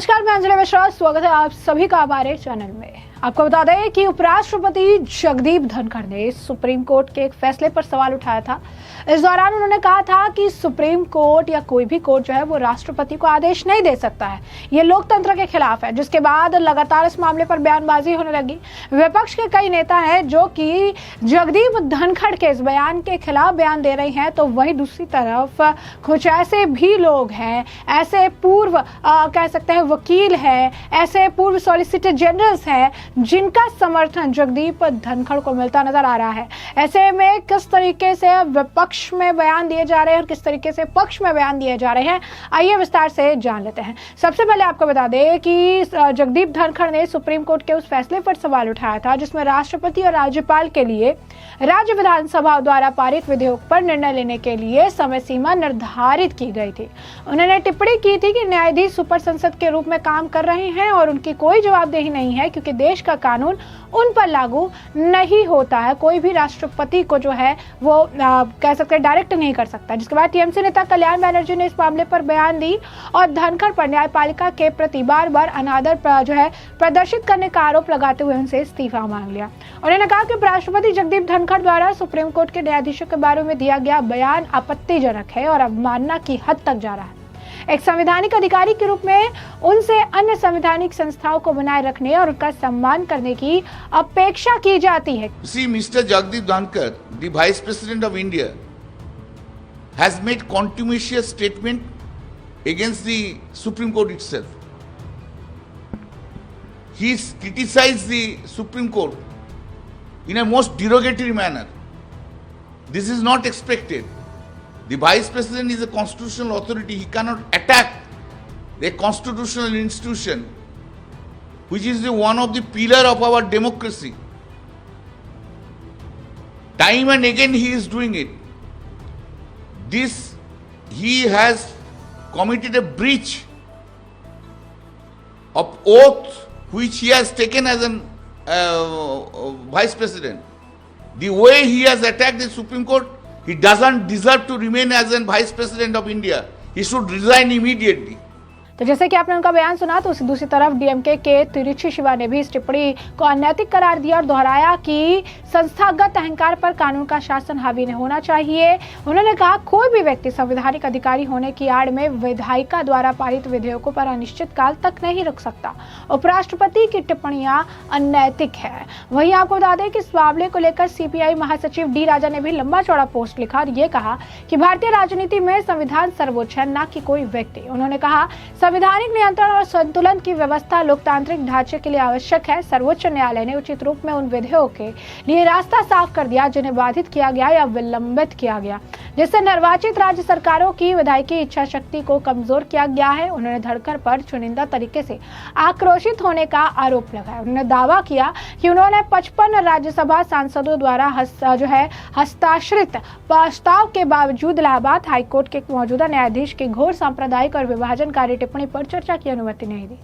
नमस्कार, मैं अंजलि मिश्रा। स्वागत है आप सभी का हमारे चैनल में। आपको बता दें कि उपराष्ट्रपति जगदीप धनखड़ ने सुप्रीम कोर्ट के एक फैसले पर सवाल उठाया था। इस दौरान उन्होंने कहा था कि सुप्रीम कोर्ट या कोई भी कोर्ट जो है वो राष्ट्रपति को आदेश नहीं दे सकता है, ये लोकतंत्र के खिलाफ है। जिसके बाद लगातार इस मामले पर बयानबाजी होने लगी। विपक्ष के कई नेता हैं जो कि जगदीप धनखड़ के इस बयान के खिलाफ बयान दे रहे हैं, तो वहीं दूसरी तरफ कुछ ऐसे भी लोग हैं, ऐसे पूर्व कह सकते हैं वकील हैं, ऐसे पूर्व सॉलिसिटर जनरल्स हैं जिनका समर्थन जगदीप धनखड़ को मिलता नजर आ रहा है। ऐसे में किस तरीके से विपक्ष में बयान दिए जा रहे हैं और किस तरीके से पक्ष में बयान दिए जा रहे हैं, आइए विस्तार से जान लेते हैं। सबसे पहले आपको बता दें कि जगदीप धनखड़ ने सुप्रीम कोर्ट के उस फैसले पर सवाल उठाया था जिसमें राष्ट्रपति और राज्यपाल के लिए राज्य विधानसभा द्वारा पारित विधेयक पर निर्णय लेने के लिए समय सीमा निर्धारित की गई थी। उन्होंने टिप्पणी की थी कि न्यायाधीश सुपर संसद के रूप में काम कर रहे हैं और उनकी कोई जवाबदेही नहीं है क्योंकि देश का कानून उन पर लागू नहीं होता है। कोई भी राष्ट्रपति को जो है वो कह सकते हैं डायरेक्ट नहीं कर सकता। जिसके बाद टीएमसी नेता कल्याण बनर्जी ने इस मामले पर बयान दी और धनखड़ पर न्यायपालिका के प्रति बार बार अनादर जो है प्रदर्शित करने का आरोप लगाते हुए उनसे इस्तीफा मांग लिया। उन्होंने कहा कि उपराष्ट्रपति जगदीप धनखड़ द्वारा सुप्रीम कोर्ट के न्यायाधीशों के बारे में दिया गया बयान आपत्तिजनक है और अवमानना की हद तक जा रहा है। एक संवैधानिक अधिकारी के रूप में उनसे अन्य संवैधानिक संस्थाओं को बनाए रखने और उनका सम्मान करने की अपेक्षा की जाती है। See, Mr. Jagdeep Dhankar, the Vice President of India, has made contumacious statement against the Supreme Court itself. He's criticized the Supreme Court in a most derogatory manner. This is not expected. The Vice President is a constitutional authority. He cannot attack a constitutional institution which is one of the pillar of our democracy. Time and again he is doing it. He has committed a breach of oath which he has taken as an Vice President. The way he has attacked the Supreme Court, he doesn't deserve to remain as a Vice President of India. He should resign immediately. तो जैसे कि आपने उनका बयान सुना, तो उसी दूसरी तरफ डीएमके के तिरुची शिवा ने भी इस टिप्पणी को अनैतिक करार दिया और दोहराया कि संस्थागत अहंकार पर कानून का शासन हावी नहीं होना चाहिए। उन्होंने कहा कोई भी व्यक्ति संवैधानिक अधिकारी होने की आड़ में विधायिका द्वारा पारित विधेयकों पर अनिश्चित काल तक नहीं रुक सकता। उपराष्ट्रपति की टिप्पणियां अनैतिक है। वहीं आपको बता दें कि इस मामले को लेकर सीपीआई महासचिव डी राजा ने भी लंबा चौड़ा पोस्ट लिखा और ये कहा कि भारतीय राजनीति में संविधान सर्वोच्च है, न कि कोई व्यक्ति। उन्होंने कहा संवैधानिक नियंत्रण और संतुलन की व्यवस्था लोकतांत्रिक ढांचे के लिए आवश्यक है। सर्वोच्च न्यायालय ने उचित रूप में उन विधेयकों के लिए रास्ता साफ कर दिया जिन्हें बाधित किया गया या विलंबित किया गया, जिससे निर्वाचित राज्य सरकारों की विधायिकी इच्छा शक्ति को कमजोर किया गया है। उन्होंने धनखड़ पर चुनिंदा तरीके से आक्रोशित होने का आरोप लगाया। उन्होंने दावा किया कि उन्होंने 55 राज्यसभा सांसदों द्वारा हस्ताक्षरित प्रस्ताव के बावजूद इलाहाबाद हाईकोर्ट के मौजूदा न्यायाधीश की घोर सांप्रदायिक और विभाजनकारी टिप्पणी पर चर्चा की अनुमति नहीं दी।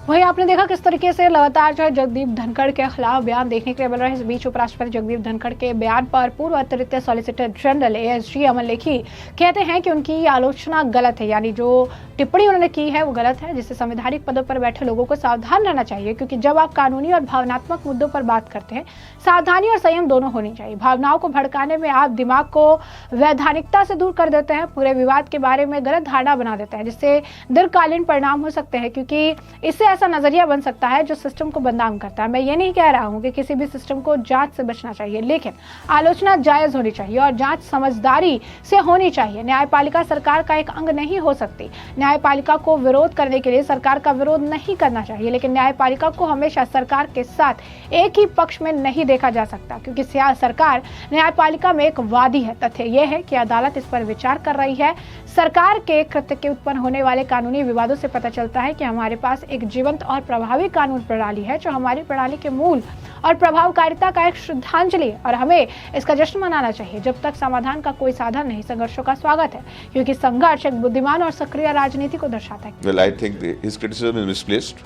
वहीं आपने देखा किस तरीके से लगातार जो है जगदीप धनखड़ के खिलाफ बयान देखने के लिए मिल रहा है। इस बीच उपराष्ट्रपति जगदीप धनखड़ के बयान पर पूर्व अतिरिक्त सॉलिसिटर जनरल एएसजी अमन लेखी कहते हैं कि उनकी आलोचना गलत है, यानी जो टिप्पणी उन्होंने की है वो गलत है, जिससे संवैधानिक पदों पर बैठे लोगों को सावधान रहना चाहिए क्योंकि जब आप कानूनी और भावनात्मक मुद्दों पर बात करते हैं, सावधानी और संयम दोनों होनी चाहिए। भावनाओं को भड़काने में आप दिमाग को वैधानिकता से दूर कर देते हैं, पूरे विवाद के बारे में गलत धारणा बना देते हैं, जिससे दीर्घकालीन परिणाम हो सकते हैं क्योंकि इससे ऐसा नजरिया बन सकता है जो सिस्टम को बदनाम करता है। मैं ये नहीं कह रहा हूं कि किसी भी सिस्टम को जांच से बचना चाहिए, लेकिन आलोचना जायज होनी चाहिए और जांच समझदारी से होनी चाहिए। न्यायपालिका सरकार का एक अंग नहीं हो सकती। न्यायपालिका को विरोध करने के लिए सरकार का विरोध नहीं करना चाहिए, लेकिन न्यायपालिका को हमेशा सरकार के साथ एक ही पक्ष में नहीं देखा जा सकता क्योंकि सरकार न्यायपालिका में एक वादी है। तथ्य यह है कि अदालत इस पर विचार कर रही है। सरकार के कृत्य के उत्पन्न होने वाले कानूनी विवादों से पता चलता है कि हमारे पास एक जीवंत और प्रभावी कानून प्रणाली है जो हमारी प्रणाली के मूल और प्रभावकारिता का एक श्रद्धांजलि है और हमें इसका जश्न मनाना चाहिए। जब तक समाधान का कोई साधन नहीं, संघर्षों का स्वागत है क्योंकि संघर्ष एक बुद्धिमान और सक्रिय राजनीति को दर्शाता है। Well, I think his criticism is misplaced,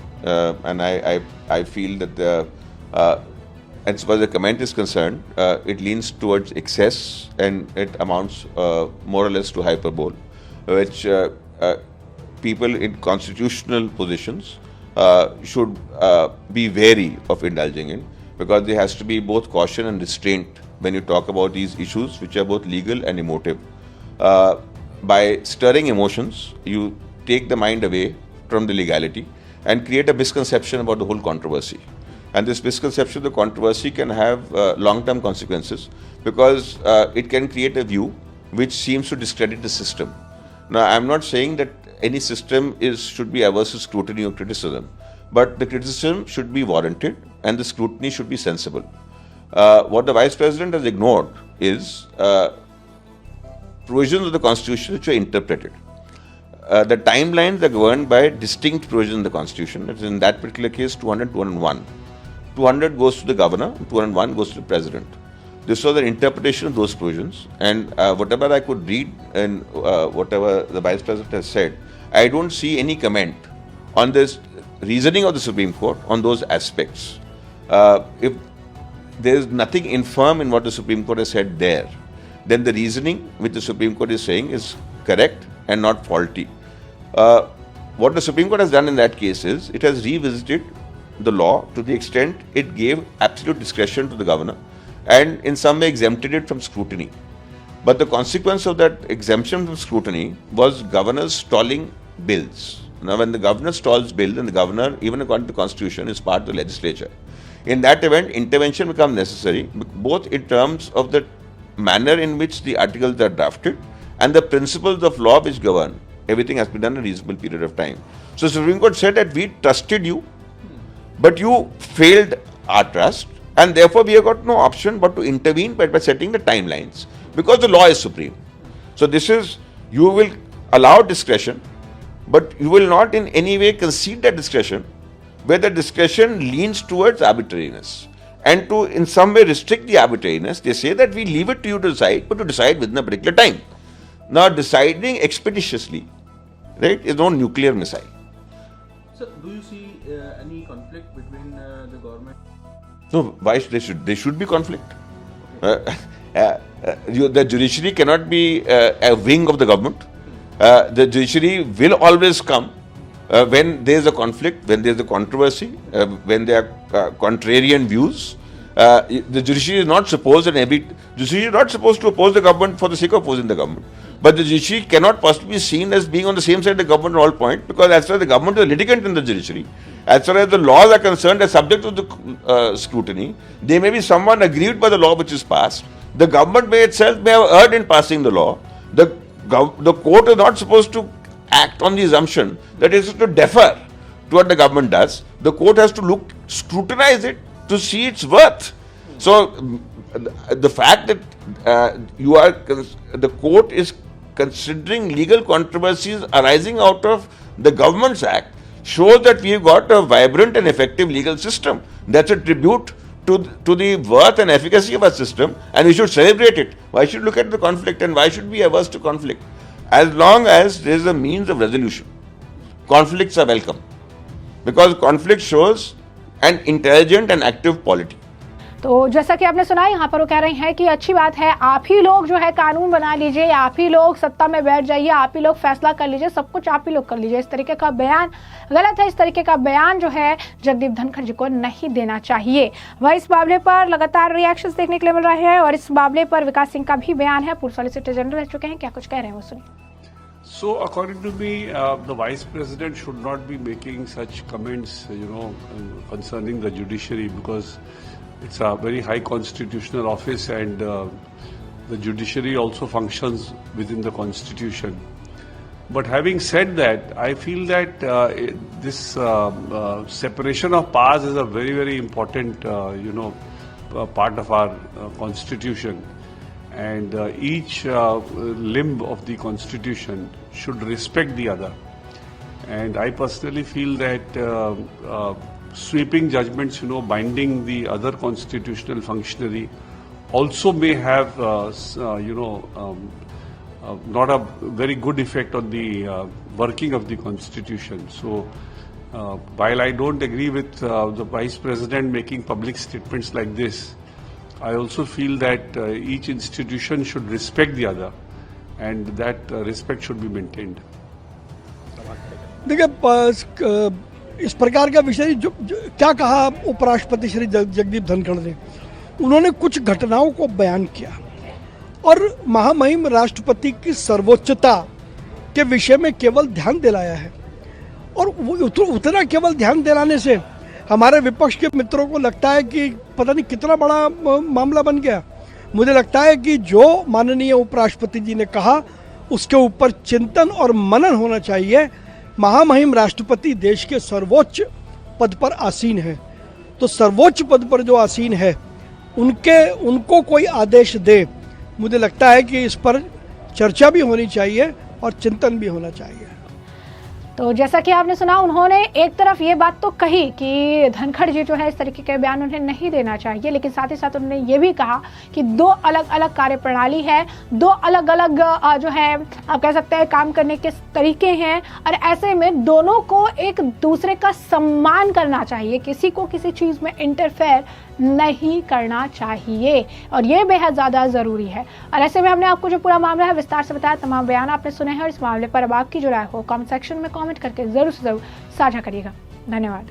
and I feel that as far as the comment is concerned, it leans towards excess and it amounts more or less to hyperbole, which people in constitutional positions should be wary of indulging in, because there has to be both caution and restraint when you talk about these issues, which are both legal and emotive. By stirring emotions, you take the mind away from the legality and create a misconception about the whole controversy. And this misconception of the controversy can have long-term consequences, because it can create a view which seems to discredit the system. Now, I'm not saying that any system should be averse to scrutiny or criticism, but the criticism should be warranted and the scrutiny should be sensible. What the Vice President has ignored is provisions of the Constitution which are interpreted. The timelines are governed by distinct provisions in the Constitution. In that particular case, 200, 201. 200 goes to the governor, 201 goes to the president. This was an interpretation of those provisions, and whatever I could read and whatever the Vice President has said, I don't see any comment on this reasoning of the Supreme Court on those aspects. If there is nothing infirm in what the Supreme Court has said there, then the reasoning which the Supreme Court is saying is correct and not faulty. What the Supreme Court has done in that case is, it has revisited the law to the extent it gave absolute discretion to the governor and in some way exempted it from scrutiny. But the consequence of that exemption from scrutiny was governors stalling bills. Now, when the governor stalls bill, then the governor, even according to the Constitution, is part of the legislature. In that event, intervention becomes necessary, both in terms of the manner in which the articles are drafted and the principles of law which govern. Everything has been done in a reasonable period of time. So, the Supreme Court said that we trusted you, but you failed our trust, and therefore we have got no option but to intervene by setting the timelines, because the law is supreme. So this is, you will allow discretion, but you will not in any way concede that discretion, where the discretion leans towards arbitrariness. And to in some way restrict the arbitrariness, they say that we leave it to you to decide, but to decide within a particular time. Now, deciding expeditiously, right, is no nuclear missile. So, do you see any conflict between the government? No, why there should be conflict. The judiciary cannot be a wing of the government. The judiciary will always come when there is a conflict, when there is a controversy, when there are contrarian views. The judiciary is not supposed to oppose the government for the sake of opposing the government. But the judiciary cannot possibly be seen as being on the same side of the government at all points, because as far as the government is a litigant in the judiciary, as far as the laws are concerned, as subject to the scrutiny, there may be someone aggrieved by the law which is passed. The government may itself may have erred in passing the law. The court is not supposed to act on the assumption that it is to defer to what the government does. The court has to scrutinize it to see its worth. So the fact that the court is considering legal controversies arising out of the Government's Act shows that we have got a vibrant and effective legal system. That's a tribute to the worth and efficacy of our system, and we should celebrate it. Why should we look at the conflict, and why should we be averse to conflict? As long as there is a means of resolution, conflicts are welcome, because conflict shows an intelligent and active polity. तो जैसा कि आपने सुना, यहाँ पर वो कह रहे हैं कि अच्छी बात है, आप ही लोग जो है कानून बना लीजिए, आप ही लोग सत्ता में बैठ जाइए, आप ही लोग फैसला कर लीजिए, सब कुछ आप ही लोग कर लीजिए। इस तरीके का बयान गलत है। इस तरीके का बयान जो है जगदीप धनखड़ जी को नहीं देना चाहिए। वह इस मामले पर लगातार रिएक्शंस देखने के लिए मिल रहे हैं, और इस मामले पर विकास सिंह का भी बयान है, पूर्व सॉलिसिटर जनरल रह चुके हैं। क्या कुछ कह रहे हैं वो सुनिए। So, according to me, the Vice President should not be making such comments, concerning the judiciary, because it's a very high constitutional office, and the judiciary also functions within the Constitution. But having said that, I feel that this separation of powers is a very, very important, part of our Constitution. And each limb of the Constitution should respect the other. And I personally feel that sweeping judgments, binding the other constitutional functionary also may have, not a very good effect on the working of the Constitution. So, while I don't agree with the Vice President making public statements like this, I also feel that each institution should respect the other, and that respect should be maintained. देखिए, इस प्रकार का विषय जो क्या कहा उपराष्ट्रपति श्री जगदीप धनखड़ ने, उन्होंने कुछ घटनाओं को बयान किया और महामहिम राष्ट्रपति की सर्वोच्चता के विषय में केवल ध्यान दिलाया है। और उतना केवल ध्यान दिलाने से हमारे विपक्ष के मित्रों को लगता है कि पता नहीं कितना बड़ा मामला बन गया। मुझे लगता है कि जो माननीय उपराष्ट्रपति जी ने कहा उसके ऊपर चिंतन और मनन होना चाहिए। महामहिम राष्ट्रपति देश के सर्वोच्च पद पर आसीन है, तो सर्वोच्च पद पर जो आसीन है उनको कोई आदेश दे, मुझे लगता है कि इस पर चर्चा भी होनी चाहिए और चिंतन भी होना चाहिए। तो जैसा कि आपने सुना, उन्होंने एक तरफ ये बात तो कही कि धनखड़ जी जो है इस तरीके के बयान उन्हें नहीं देना चाहिए, लेकिन साथ ही साथ उन्होंने ये भी कहा कि दो अलग अलग कार्यप्रणाली है, दो अलग अलग जो है आप कह सकते हैं काम करने के तरीके हैं, और ऐसे में दोनों को एक दूसरे का सम्मान करना चाहिए, किसी को किसी चीज़ में इंटरफेयर नहीं करना चाहिए, और ये बेहद ज़्यादा ज़रूरी है। और ऐसे में हमने आपको जो पूरा मामला है विस्तार से बताया, तमाम बयान आपने सुने हैं, और इस मामले पर अब आपकी जो राय हो कमेंट सेक्शन में कमेंट करके ज़रूर से ज़रूर साझा करिएगा। धन्यवाद।